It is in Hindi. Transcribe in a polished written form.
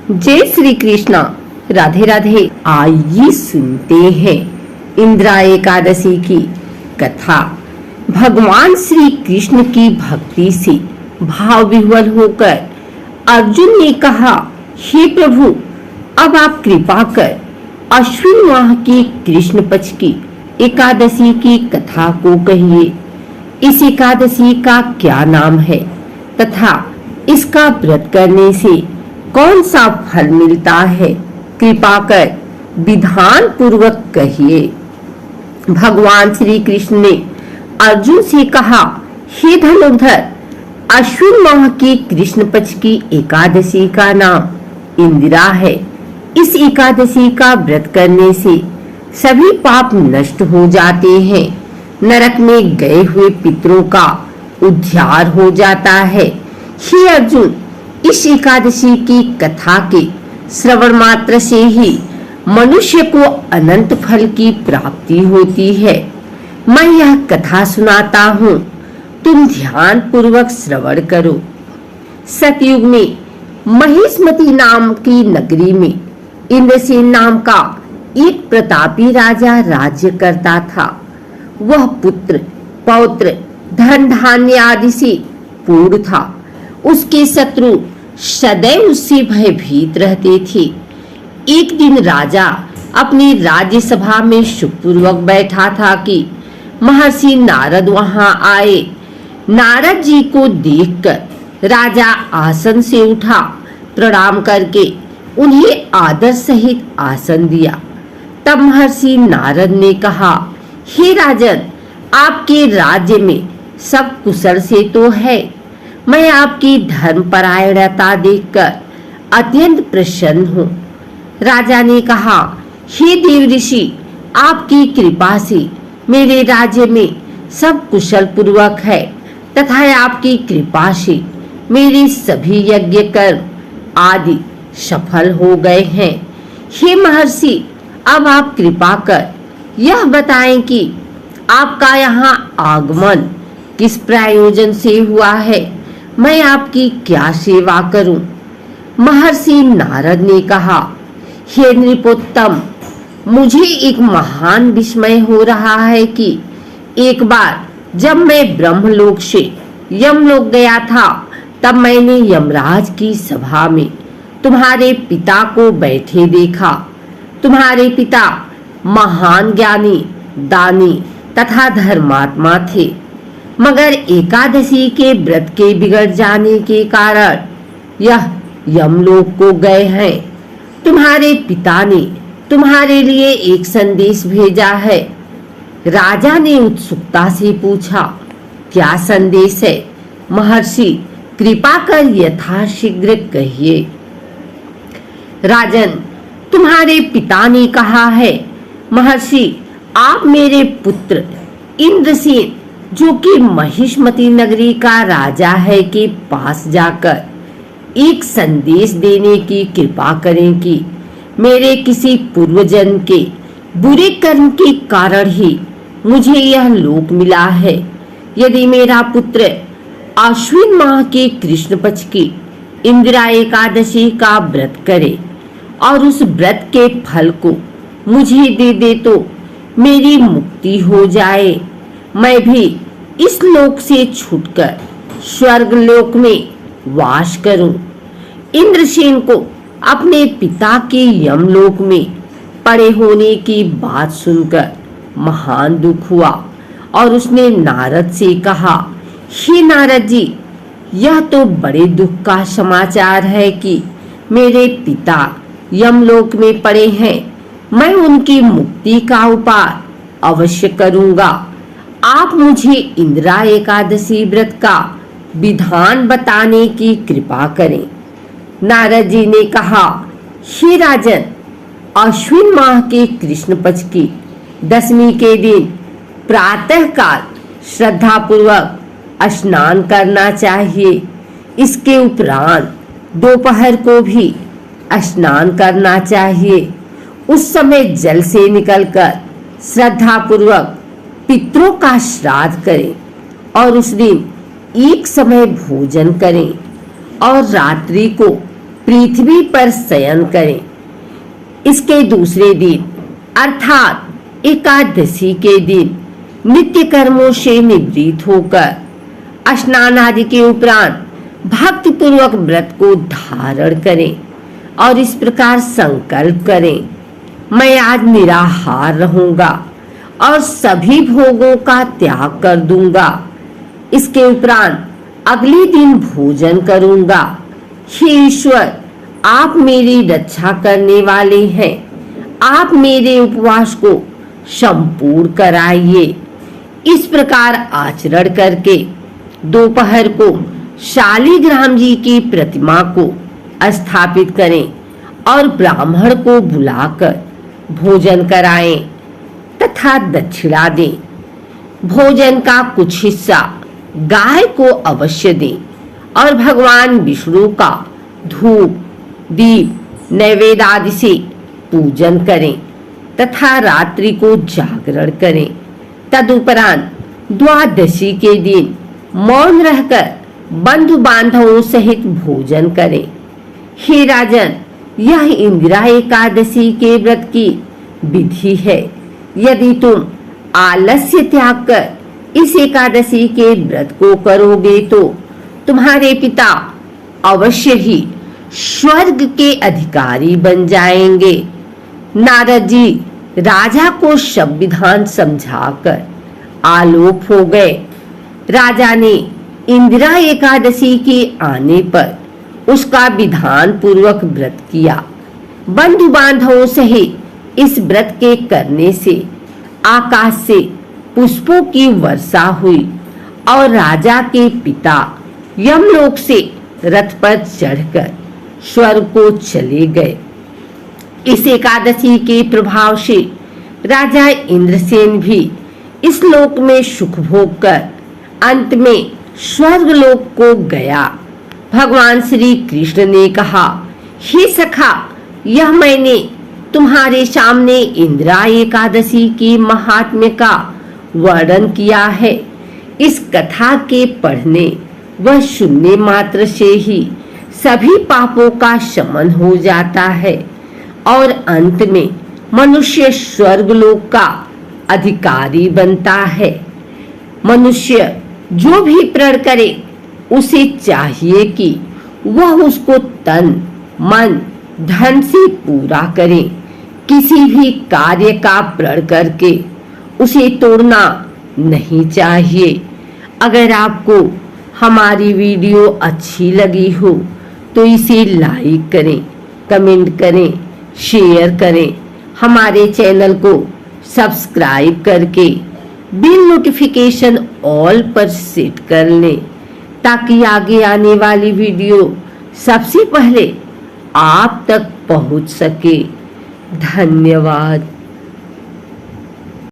जय श्री कृष्णा। राधे राधे। आइए सुनते हैं इंदिरा एकादशी की कथा। भगवान श्री कृष्ण की भक्ति से भाव विह्वल होकर अर्जुन ने कहा, हे प्रभु, अब आप कृपा कर अश्विन माह की कृष्ण पक्ष की एकादशी की कथा को कहिए। इस एकादशी का क्या नाम है तथा इसका व्रत करने से कौन सा फल मिलता है, कृपा कर विधान पूर्वक कहिए। भगवान श्री कृष्ण ने अर्जुन से कहा, हे धनुर्धर, अश्विन माह की कृष्ण पक्ष की एकादशी का नाम इंदिरा है। इस एकादशी का व्रत करने से सभी पाप नष्ट हो जाते हैं, नरक में गए हुए पितरों का उद्धार हो जाता है। हे अर्जुन, इस एकादशी की कथा के श्रवण मात्र से ही मनुष्य को अनंत फल की प्राप्ति होती है। मैं यह कथा सुनाता हूँ, तुम ध्यान पूर्वक श्रवण करो। सतयुग में महिष्मती नाम की नगरी में इंद्रसेन नाम का एक प्रतापी राजा राज्य करता था। वह पुत्र पौत्र धन धान्य आदि से पूर्ण था। उसके शत्रु सदैव उससे भयभीत रहते थे। एक दिन राजा अपनी राज्यसभा में सुखपूर्वक बैठा था कि महर्षि नारद वहां आए। नारद जी को देखकर राजा आसन से उठा, प्रणाम करके उन्हें आदर सहित आसन दिया। तब महर्षि नारद ने कहा, हे राजन, आपके राज्य में सब कुशल से तो है। मैं आपकी धर्मपरायणता देखकर अत्यंत प्रसन्न हूँ। राजा ने कहा, हे देव ऋषि, आपकी कृपा से मेरे राज्य में सब कुशल पूर्वक है तथा आपकी कृपा से मेरे सभी यज्ञ कर्म आदि सफल हो गए हैं। हे महर्षि, अब आप कृपा कर यह बताएं कि आपका यहाँ आगमन किस प्रयोजन से हुआ है, मैं आपकी क्या सेवा करूं? महर्षि नारद ने कहा, हे नृपोत्तम, मुझे एक महान विस्मय हो रहा है कि एक बार जब मैं ब्रह्मलोक से यमलोक गया था, तब मैंने यमराज की सभा में तुम्हारे पिता को बैठे देखा। तुम्हारे पिता महान ज्ञानी, दानी तथा धर्मात्मा थे, मगर एकादशी के व्रत के बिगड़ जाने के कारण यह यमलोक को गए हैं। तुम्हारे पिता ने तुम्हारे लिए एक संदेश भेजा है। राजा ने उत्सुकता से पूछा, क्या संदेश है? महर्षि, कृपा कर यथाशीघ्र कहिए। राजन, तुम्हारे पिता ने कहा है, महर्षि, आप मेरे पुत्र इंद्रसेन, जो कि महिष्मती नगरी का राजा है, के पास जाकर एक संदेश देने की कृपा करें कि मेरे किसी पूर्वजन्म के बुरे कर्म के कारण ही मुझे यह लोक मिला है। यदि मेरा पुत्र अश्विन माह के कृष्ण पक्ष की इंदिरा एकादशी का व्रत करे और उस व्रत के फल को मुझे दे दे तो मेरी मुक्ति हो जाए। मैं भी इस लोक से छूटकर स्वर्ग लोक में वास करूं। इंद्रसेन को अपने पिता के यमलोक में पड़े होने की बात सुनकर महान दुख हुआ और उसने नारद से कहा, हे नारद जी, यह तो बड़े दुख का समाचार है कि मेरे पिता यमलोक में पड़े हैं। मैं उनकी मुक्ति का उपाय अवश्य करूंगा। आप मुझे इंदिरा एकादशी व्रत का विधान बताने की कृपा करें। नारद जी ने कहा, हे राजन, अश्विन माह के कृष्ण पक्ष की दशमी के दिन प्रातः काल श्रद्धा पूर्वक स्नान करना चाहिए। इसके उपरांत दोपहर को भी स्नान करना चाहिए। उस समय जल से निकलकर श्रद्धा पूर्वक पितरों का श्राद्ध करें और उस दिन एक समय भोजन करें और रात्रि को पृथ्वी पर शयन करें। इसके दूसरे दिन अर्थात एकादशी के दिन नित्य कर्मों से निवृत्त होकर स्नान आदि के उपरांत भक्ति पूर्वक व्रत को धारण करें और इस प्रकार संकल्प करें, मैं आज निराहार रहूंगा और सभी भोगों का त्याग कर दूंगा। इसके उपरांत अगले दिन भोजन करूंगा। हे ईश्वर, आप मेरी रक्षा करने वाले हैं, आप मेरे उपवास को संपूर्ण कराइए। इस प्रकार आचरण करके दोपहर को शालिग्राम जी की प्रतिमा को स्थापित करें और ब्राह्मण को बुलाकर भोजन कराएं तथा दक्षिणा दें। भोजन का कुछ हिस्सा गाय को अवश्य दें और भगवान विष्णु का धूप दीप नैवेद्य आदि से पूजन करें तथा रात्रि को जागरण करें। तदुपरांत द्वादशी के दिन मौन रहकर बंधु बांधवों सहित भोजन करें। हे राजन, यह इंदिरा एकादशी के व्रत की विधि है। यदि तुम आलस्य त्याग कर इस एकादशी के व्रत को करोगे तो तुम्हारे पिता अवश्य ही स्वर्ग के अधिकारी बन जाएंगे। नारद जी राजा को संविधान समझाकर आलोक हो गए। राजा ने इंदिरा एकादशी के आने पर उसका विधान पूर्वक व्रत किया। बंधु बांधवों सहित इस व्रत के करने से आकाश से पुष्पों की वर्षा हुई और राजा के पिता यमलोक से रथ पर चढ़कर स्वर्ग को चले गए। इस एकादशी के प्रभाव से राजा इंद्रसेन भी इस लोक में सुख भोग कर अंत में स्वर्ग लोक को गया। भगवान श्री कृष्ण ने कहा, हे सखा, यह मैंने तुम्हारे सामने इंदिरा एकादशी की महात्म्य का वर्णन किया है। इस कथा के पढ़ने व सुनने मात्र से ही सभी पापों का शमन हो जाता है और अंत में मनुष्य स्वर्गलोक का अधिकारी बनता है। मनुष्य जो भी प्रण करे उसे चाहिए कि वह उसको तन मन धन से पूरा करे। किसी भी कार्य का प्रण करके उसे तोड़ना नहीं चाहिए। अगर आपको हमारी वीडियो अच्छी लगी हो तो इसे लाइक करें, कमेंट करें, शेयर करें। हमारे चैनल को सब्सक्राइब करके बिल नोटिफिकेशन ऑल पर सेट कर लें ताकि आगे आने वाली वीडियो सबसे पहले आप तक पहुंच सके। धन्यवाद।